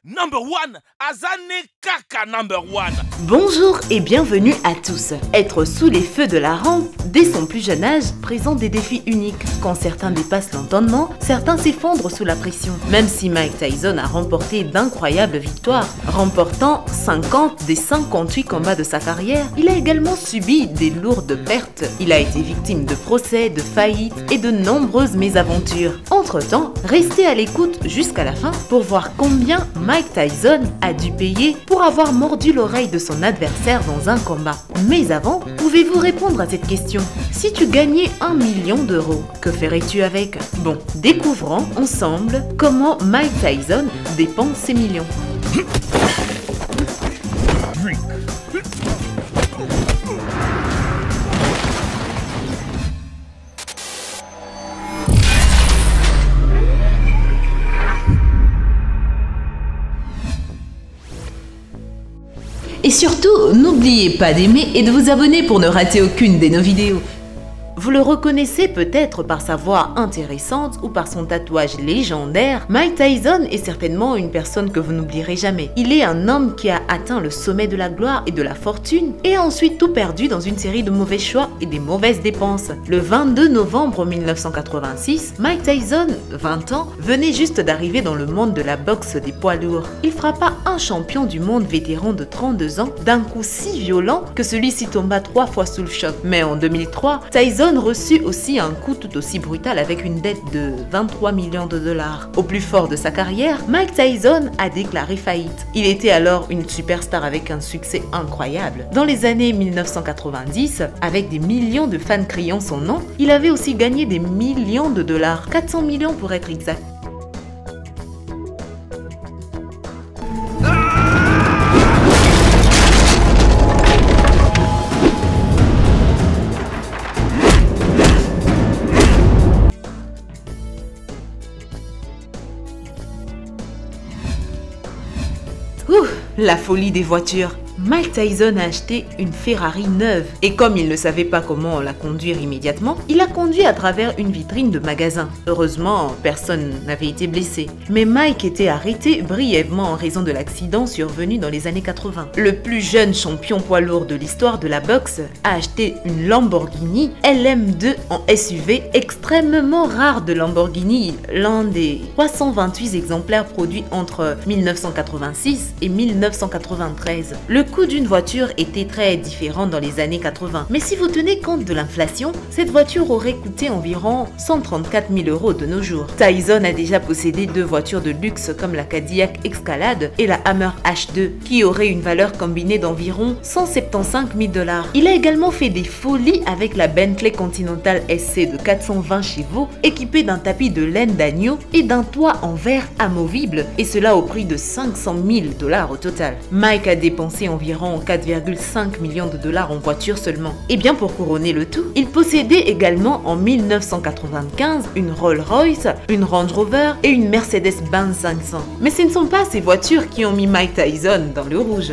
Number one, Azane Kaka number one. Bonjour et bienvenue à tous. Être sous les feux de la rampe, dès son plus jeune âge, présente des défis uniques. Quand certains dépassent l'entendement, certains s'effondrent sous la pression. Même si Mike Tyson a remporté d'incroyables victoires, remportant 50 des 58 combats de sa carrière, il a également subi des lourdes pertes. Il a été victime de procès, de faillites et de nombreuses mésaventures. Entre-temps, restez à l'écoute jusqu'à la fin pour voir combien Mike Tyson a dû payer pour avoir mordu l'oreille de son adversaire dans un combat. Mais avant, pouvez-vous répondre à cette question? Si tu gagnais 1 million d'euros, que ferais-tu avec? Bon, découvrons ensemble comment Mike Tyson dépense ses millions. Et surtout, n'oubliez pas d'aimer et de vous abonner pour ne rater aucune de nos vidéos. Vous le reconnaissez peut-être par sa voix intéressante ou par son tatouage légendaire, Mike Tyson est certainement une personne que vous n'oublierez jamais. Il est un homme qui a atteint le sommet de la gloire et de la fortune et a ensuite tout perdu dans une série de mauvais choix et des mauvaises dépenses. Le 22 novembre 1986, Mike Tyson, 20 ans, venait juste d'arriver dans le monde de la boxe des poids lourds. Il frappa un champion du monde vétéran de 32 ans d'un coup si violent que celui-ci tomba 3 fois sous le choc. Mais en 2003, Tyson reçut aussi un coup tout aussi brutal avec une dette de 23 millions de dollars. Au plus fort de sa carrière, Mike Tyson a déclaré faillite. Il était alors une superstar avec un succès incroyable. Dans les années 1990, avec des millions de fans criant son nom, il avait aussi gagné des millions de dollars, 400 millions pour être exact. La folie des voitures. Mike Tyson a acheté une Ferrari neuve et comme il ne savait pas comment la conduire immédiatement, il a conduit à travers une vitrine de magasin. Heureusement, personne n'avait été blessé. Mais Mike était arrêté brièvement en raison de l'accident survenu dans les années 80. Le plus jeune champion poids lourd de l'histoire de la boxe a acheté une Lamborghini LM2 en SUV extrêmement rare de Lamborghini, l'un des 328 exemplaires produits entre 1986 et 1993. Le coût d'une voiture était très différent dans les années 80. Mais si vous tenez compte de l'inflation, cette voiture aurait coûté environ 134 000 euros de nos jours. Tyson a déjà possédé 2 voitures de luxe comme la Cadillac Escalade et la Hammer H2 qui auraient une valeur combinée d'environ 175 000 dollars. Il a également fait des folies avec la Bentley Continental SC de 420 chevaux équipée d'un tapis de laine d'agneau et d'un toit en verre amovible et cela au prix de 500 000 dollars au total. Mike a dépensé environ 4,5 millions de dollars en voiture seulement. Et bien pour couronner le tout, il possédait également en 1995 une Rolls-Royce, une Range Rover et une Mercedes-Benz 500. Mais ce ne sont pas ces voitures qui ont mis Mike Tyson dans le rouge.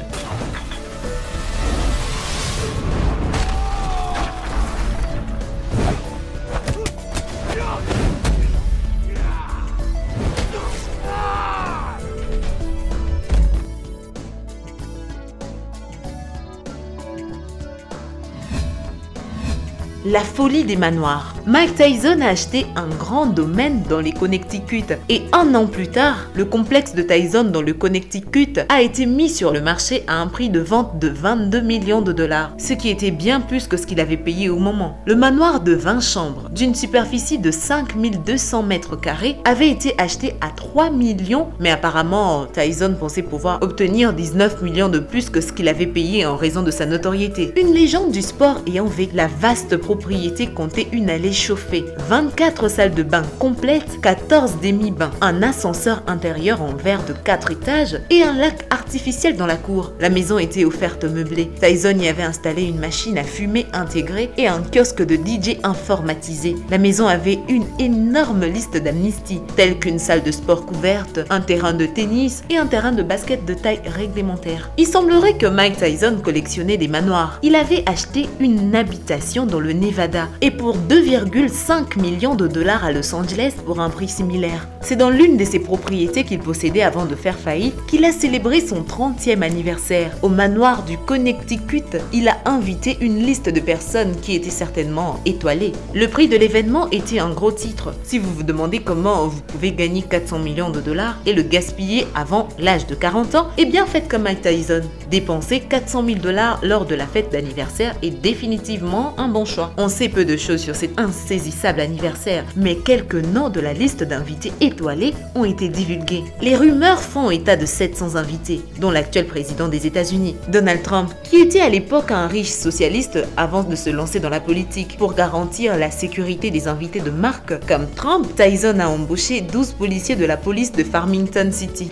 La folie des manoirs. Mike Tyson a acheté un grand domaine dans les Connecticut et un an plus tard, le complexe de Tyson dans le Connecticut a été mis sur le marché à un prix de vente de 22 millions de dollars, ce qui était bien plus que ce qu'il avait payé au moment. Le manoir de 20 chambres, d'une superficie de 5200 mètres carrés, avait été acheté à 3 millions, mais apparemment Tyson pensait pouvoir obtenir 19 millions de plus que ce qu'il avait payé en raison de sa notoriété. Une légende du sport ayant vécu, la vaste propriété comptait une allée chauffée, 24 salles de bain complètes, 14 demi-bains, un ascenseur intérieur en verre de 4 étages et un lac artificiel dans la cour. La maison était offerte meublée. Tyson y avait installé une machine à fumer intégrée et un kiosque de DJ informatisé. La maison avait une énorme liste d'amnisties, telles qu'une salle de sport couverte, un terrain de tennis et un terrain de basket de taille réglementaire. Il semblerait que Mike Tyson collectionnait des manoirs. Il avait acheté une habitation dans le Nevada et pour 2,5 2,5 millions de dollars à Los Angeles pour un prix similaire. C'est dans l'une de ses propriétés qu'il possédait avant de faire faillite qu'il a célébré son 30e anniversaire. Au manoir du Connecticut, il a invité une liste de personnes qui étaient certainement étoilées. Le prix de l'événement était un gros titre. Si vous vous demandez comment vous pouvez gagner 400 millions de dollars et le gaspiller avant l'âge de 40 ans, eh bien faites comme Mike Tyson. Dépenser 400 000 dollars lors de la fête d'anniversaire est définitivement un bon choix. On sait peu de choses sur cet insaisissable anniversaire, mais quelques noms de la liste d'invités étoilés ont été divulgués. Les rumeurs font état de 700 invités, dont l'actuel président des États-Unis, Donald Trump, qui était à l'époque un riche socialiste avant de se lancer dans la politique. Pour garantir la sécurité des invités de marque comme Trump, Tyson a embauché 12 policiers de la police de Farmington City.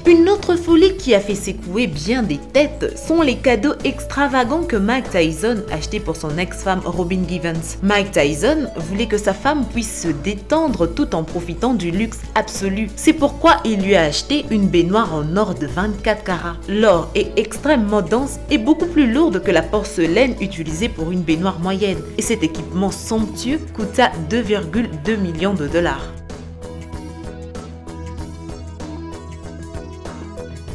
Une autre folie qui a fait secouer bien des têtes sont les cadeaux extravagants que Mike Tyson achetait pour son ex-femme Robin Givens. Mike Tyson voulait que sa femme puisse se détendre tout en profitant du luxe absolu. C'est pourquoi il lui a acheté une baignoire en or de 24 carats. L'or est extrêmement dense et beaucoup plus lourde que la porcelaine utilisée pour une baignoire moyenne. Et cet équipement somptueux coûta 2,2 millions de dollars.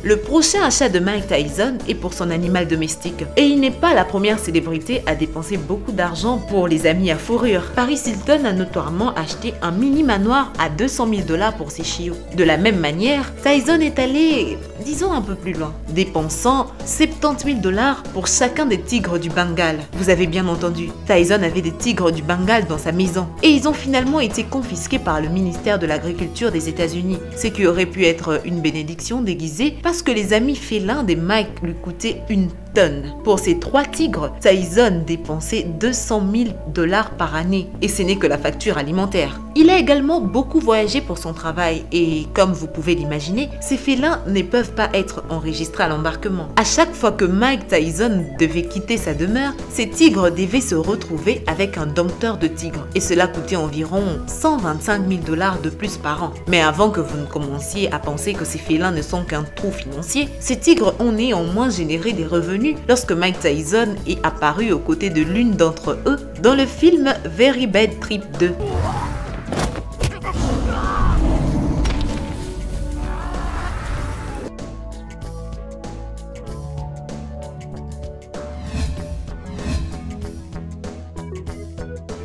Le prochain achat de Mike Tyson est pour son animal domestique. Et il n'est pas la première célébrité à dépenser beaucoup d'argent pour les amis à fourrure. Paris Hilton a notoirement acheté un mini manoir à 200 000 dollars pour ses chiots. De la même manière, Tyson est allé, disons, un peu plus loin, dépensant 70 000 dollars pour chacun des tigres du Bengale. Vous avez bien entendu, Tyson avait des tigres du Bengale dans sa maison. Et ils ont finalement été confisqués par le ministère de l'Agriculture des États-Unis. Ce qui aurait pu être une bénédiction déguisée parce que les amis félins des Mike lui coûtaient une tonne. Pour ces 3 tigres, Tyson dépensait 200 000 dollars par année. Et ce n'est que la facture alimentaire. Il a également beaucoup voyagé pour son travail et, comme vous pouvez l'imaginer, ces félins ne peuvent pas être enregistrés à l'embarquement. À chaque fois que Mike Tyson devait quitter sa demeure, ces tigres devaient se retrouver avec un dompteur de tigres. Et cela coûtait environ 125 000 dollars de plus par an. Mais avant que vous ne commenciez à penser que ces félins ne sont qu'un trou financier, ces tigres ont néanmoins généré des revenus lorsque Mike Tyson est apparu aux côtés de l'une d'entre eux dans le film Very Bad Trip 2.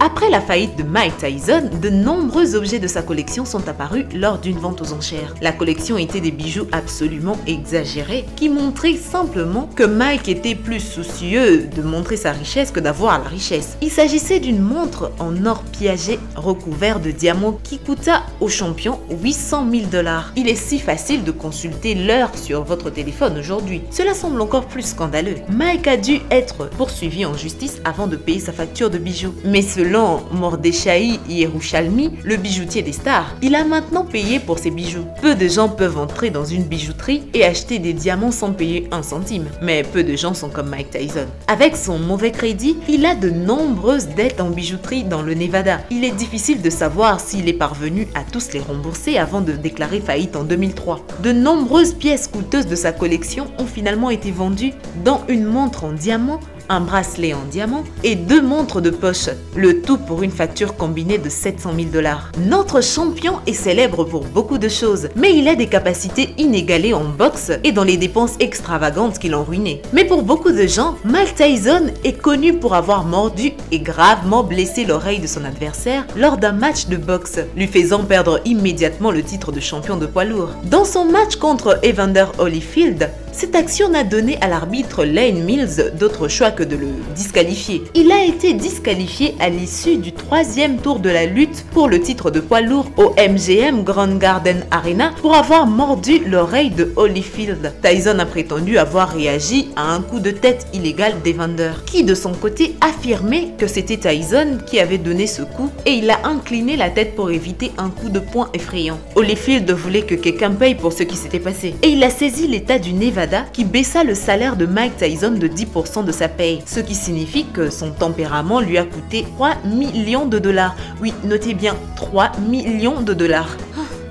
Après la faillite de Mike Tyson, de nombreux objets de sa collection sont apparus lors d'une vente aux enchères. La collection était des bijoux absolument exagérés qui montraient simplement que Mike était plus soucieux de montrer sa richesse que d'avoir la richesse. Il s'agissait d'une montre en or piagé recouvert de diamants qui coûta au champion 800 000 dollars. Il est si facile de consulter l'heure sur votre téléphone aujourd'hui. Cela semble encore plus scandaleux. Mike a dû être poursuivi en justice avant de payer sa facture de bijoux. Mais selon Mordechai Yerushalmi, le bijoutier des stars, il a maintenant payé pour ses bijoux. Peu de gens peuvent entrer dans une bijouterie et acheter des diamants sans payer un centime. Mais peu de gens sont comme Mike Tyson. Avec son mauvais crédit, il a de nombreuses dettes en bijouterie dans le Nevada. Il est difficile de savoir s'il est parvenu à tous les rembourser avant de déclarer faillite en 2003. De nombreuses pièces coûteuses de sa collection ont finalement été vendues, dont une montre en diamant, un bracelet en diamant et 2 montres de poche, le tout pour une facture combinée de 700 000 dollars. Notre champion est célèbre pour beaucoup de choses, mais il a des capacités inégalées en boxe et dans les dépenses extravagantes qui l'ont ruiné. Mais pour beaucoup de gens, Mike Tyson est connu pour avoir mordu et gravement blessé l'oreille de son adversaire lors d'un match de boxe, lui faisant perdre immédiatement le titre de champion de poids lourd. Dans son match contre Evander Holyfield, cette action n'a donné à l'arbitre Lane Mills d'autre choix que de le disqualifier. Il a été disqualifié à l'issue du 3e tour de la lutte pour le titre de poids lourd au MGM Grand Garden Arena pour avoir mordu l'oreille de Holyfield. Tyson a prétendu avoir réagi à un coup de tête illégal d'Evander, qui de son côté affirmait que c'était Tyson qui avait donné ce coup et il a incliné la tête pour éviter un coup de poing effrayant. Holyfield voulait que quelqu'un paye pour ce qui s'était passé et il a saisi l'état du Nevada Nevada qui baissa le salaire de Mike Tyson de 10% de sa paye, ce qui signifie que son tempérament lui a coûté 3 millions de dollars. Oui, notez bien, 3 millions de dollars.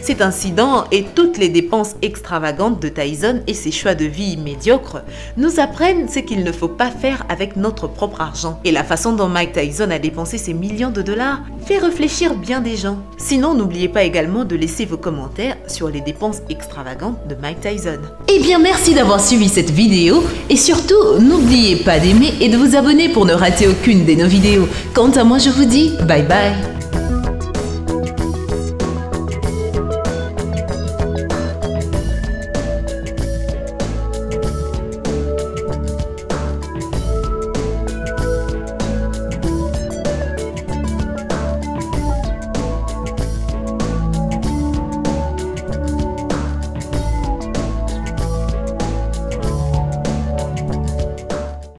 Cet incident et toutes les dépenses extravagantes de Tyson et ses choix de vie médiocres nous apprennent ce qu'il ne faut pas faire avec notre propre argent. Et la façon dont Mike Tyson a dépensé ses millions de dollars fait réfléchir bien des gens. Sinon, n'oubliez pas également de laisser vos commentaires sur les dépenses extravagantes de Mike Tyson. Eh bien, merci d'avoir suivi cette vidéo et surtout, n'oubliez pas d'aimer et de vous abonner pour ne rater aucune de nos vidéos. Quant à moi, je vous dis bye bye.